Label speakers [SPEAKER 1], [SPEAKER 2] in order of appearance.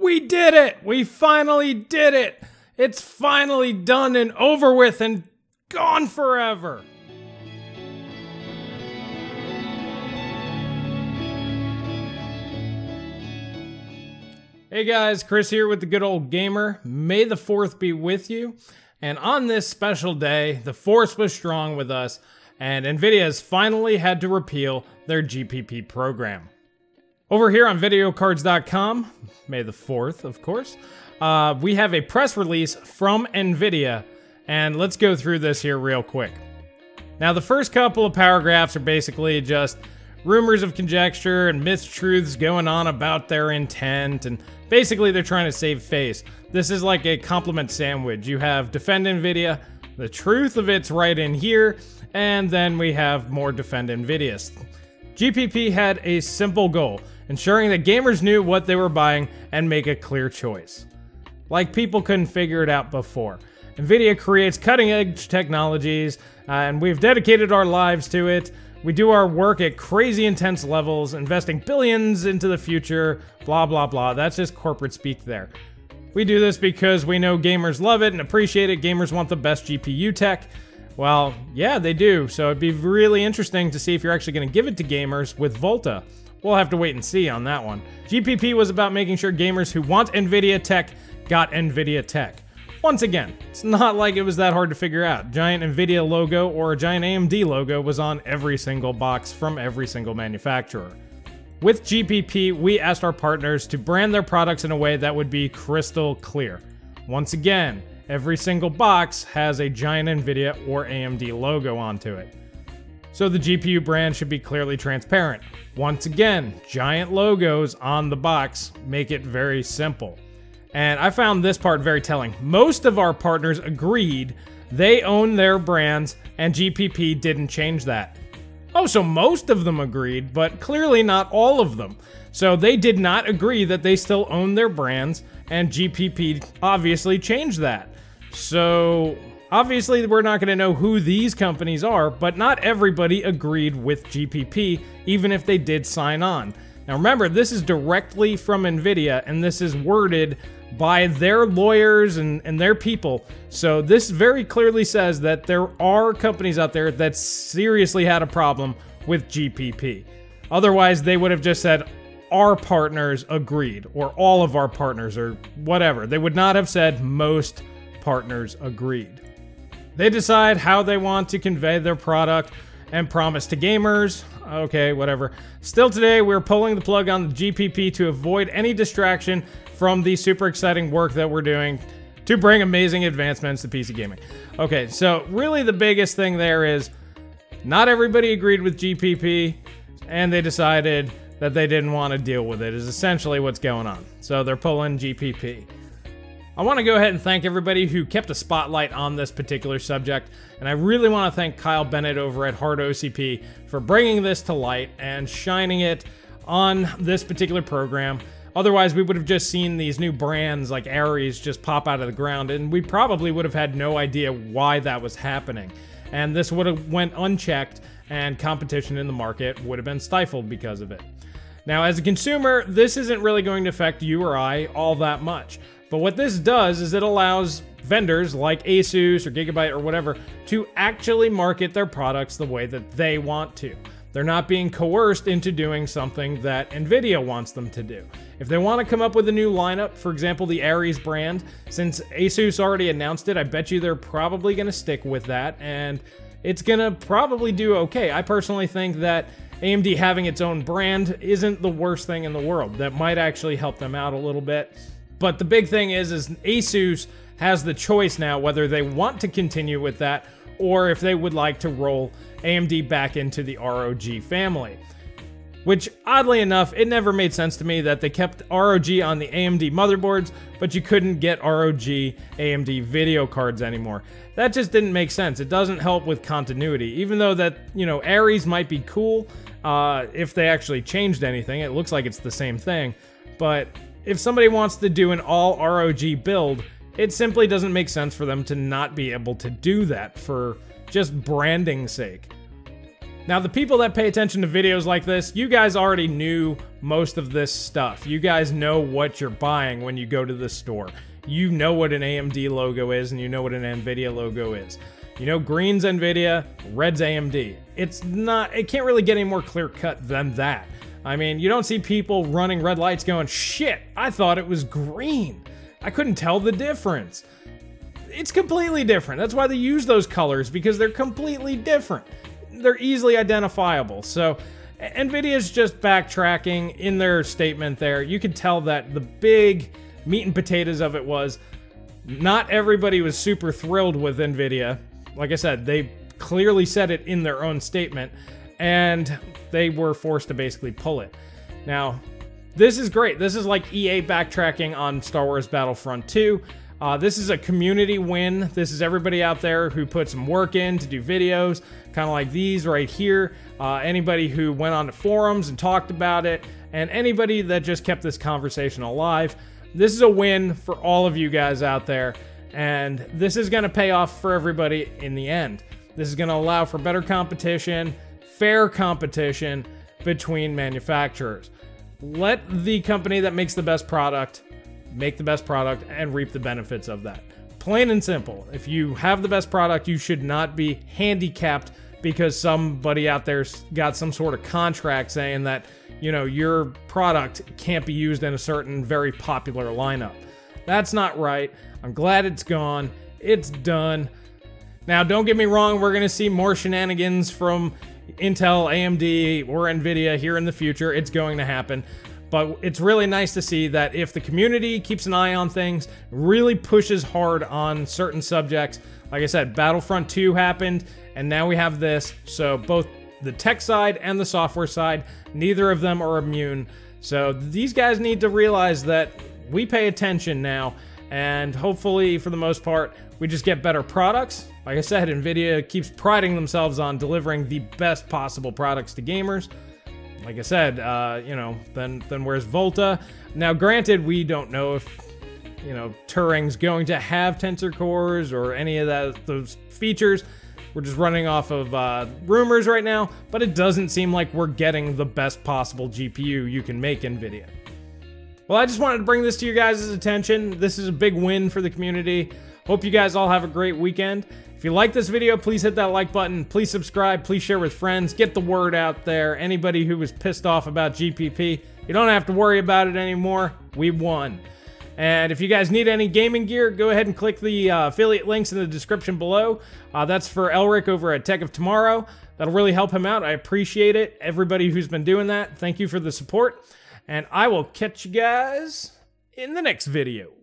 [SPEAKER 1] We did it! We finally did it! It's finally done and over with and gone forever! Hey guys, Chris here with the Good Old Gamer. May the 4th be with you. And on this special day, the Force was strong with us, and Nvidia has finally had to repeal their GPP program. Over here on videocards.com, May the 4th, of course, we have a press release from Nvidia, and let's go through this here real quick. Now, the first couple of paragraphs are basically just rumors of conjecture and mistruths going on about their intent, and basically they're trying to save face. This is like a compliment sandwich. You have defend Nvidia, the truth of it's right in here, and then we have more defend Nvidias. GPP had a simple goal, ensuring that gamers knew what they were buying and make a clear choice. Like people couldn't figure it out before. Nvidia creates cutting-edge technologies, and we've dedicated our lives to it. We do our work at crazy intense levels, investing billions into the future, blah blah blah. That's just corporate speak there. We do this because we know gamers love it and appreciate it. Gamers want the best GPU tech. Well, yeah, they do. So it'd be really interesting to see if you're actually going to give it to gamers with Volta. We'll have to wait and see on that one. GPP was about making sure gamers who want Nvidia tech got Nvidia tech. Once again, it's not like it was that hard to figure out. Giant Nvidia logo or a giant AMD logo was on every single box from every single manufacturer. With GPP, we asked our partners to brand their products in a way that would be crystal clear. Once again, every single box has a giant Nvidia or AMD logo onto it. So the GPU brand should be clearly transparent. Once again, giant logos on the box make it very simple. And I found this part very telling. Most of our partners agreed they own their brands, and GPP didn't change that. Oh, so most of them agreed, but clearly not all of them. So they did not agree that they still own their brands, and GPP obviously changed that. So obviously we're not going to know who these companies are, but not everybody agreed with GPP, even if they did sign on. Now remember, this is directly from Nvidia, and this is worded by their lawyers and their people. So this very clearly says that there are companies out there that seriously had a problem with GPP. Otherwise, they would have just said, our partners agreed, or all of our partners, or whatever. They would not have said most partners agreed. They decide how they want to convey their product and promise to gamers. Okay, whatever. Still today, we're pulling the plug on the GPP to avoid any distraction from the super exciting work that we're doing to bring amazing advancements to PC gaming. Okay, so really the biggest thing there is not everybody agreed with GPP, and they decided that they didn't want to deal with it, is essentially what's going on. So they're pulling GPP. I want to go ahead and thank everybody who kept a spotlight on this particular subject, and I really want to thank Kyle Bennett over at Hard OCP for bringing this to light and shining it on this particular program. Otherwise, we would have just seen these new brands like Ares just pop out of the ground, and we probably would have had no idea why that was happening. And this would have went unchecked, and competition in the market would have been stifled because of it. Now, as a consumer, this isn't really going to affect you or I all that much. But what this does is it allows vendors like Asus or Gigabyte or whatever to actually market their products the way that they want to. They're not being coerced into doing something that Nvidia wants them to do. If they want to come up with a new lineup, for example, the Ares brand, since Asus already announced it, I bet you they're probably going to stick with that, and it's going to probably do okay. I personally think that AMD having its own brand isn't the worst thing in the world. That might actually help them out a little bit. But the big thing is Asus has the choice now whether they want to continue with that or if they would like to roll AMD back into the ROG family. Which, oddly enough, it never made sense to me that they kept ROG on the AMD motherboards, but you couldn't get ROG AMD video cards anymore. That just didn't make sense. It doesn't help with continuity. Even though that, you know, Ares might be cool if they actually changed anything. It looks like it's the same thing. But if somebody wants to do an all ROG build, it simply doesn't make sense for them to not be able to do that for just branding's sake. Now, the people that pay attention to videos like this, you guys already knew most of this stuff. You guys know what you're buying when you go to the store. You know what an AMD logo is, and you know what an Nvidia logo is. You know, green's Nvidia, red's AMD. It can't really get any more clear cut than that. I mean, you don't see people running red lights going, shit, I thought it was green. I couldn't tell the difference. It's completely different. That's why they use those colors, because they're completely different. They're easily identifiable. So Nvidia's just backtracking in their statement there. You could tell that the big meat and potatoes of it was not everybody was super thrilled with Nvidia. Like I said, they clearly said it in their own statement, and they were forced to basically pull it. Now, this is great. This is like EA backtracking on Star Wars Battlefront 2. This is a community win. This is everybody out there who put some work in to do videos, kind of like these right here. Anybody who went on the forums and talked about it, and anybody that just kept this conversation alive. This is a win for all of you guys out there, and this is going to pay off for everybody in the end. This is going to allow for better competition, fair competition between manufacturers. Let the company that makes the best product make the best product and reap the benefits of that. Plain and simple. If you have the best product, you should not be handicapped because somebody out there's got some sort of contract saying that, you know, your product can't be used in a certain very popular lineup. That's not right. I'm glad it's gone. It's done. Now, don't get me wrong, we're going to see more shenanigans from Intel, AMD, or Nvidia here in the future. It's going to happen. But it's really nice to see that if the community keeps an eye on things, really pushes hard on certain subjects. Like I said, Battlefront 2 happened, and now we have this. So both the tech side and the software side, neither of them are immune. So these guys need to realize that we pay attention now, and hopefully, for the most part, we just get better products. Like I said, Nvidia keeps priding themselves on delivering the best possible products to gamers. Like I said, you know, then where's Volta? Now, granted, we don't know if, you know, Turing's going to have tensor cores or any of those features. We're just running off of rumors right now, but it doesn't seem like we're getting the best possible GPU you can make Nvidia. Well, I just wanted to bring this to your guys' attention. This is a big win for the community. Hope you guys all have a great weekend. If you like this video, please hit that like button. Please subscribe. Please share with friends. Get the word out there. Anybody who was pissed off about GPP, you don't have to worry about it anymore. We won. And if you guys need any gaming gear, go ahead and click the affiliate links in the description below. That's for Elric over at Tech of Tomorrow. That'll really help him out. I appreciate it. Everybody who's been doing that, thank you for the support. And I will catch you guys in the next video.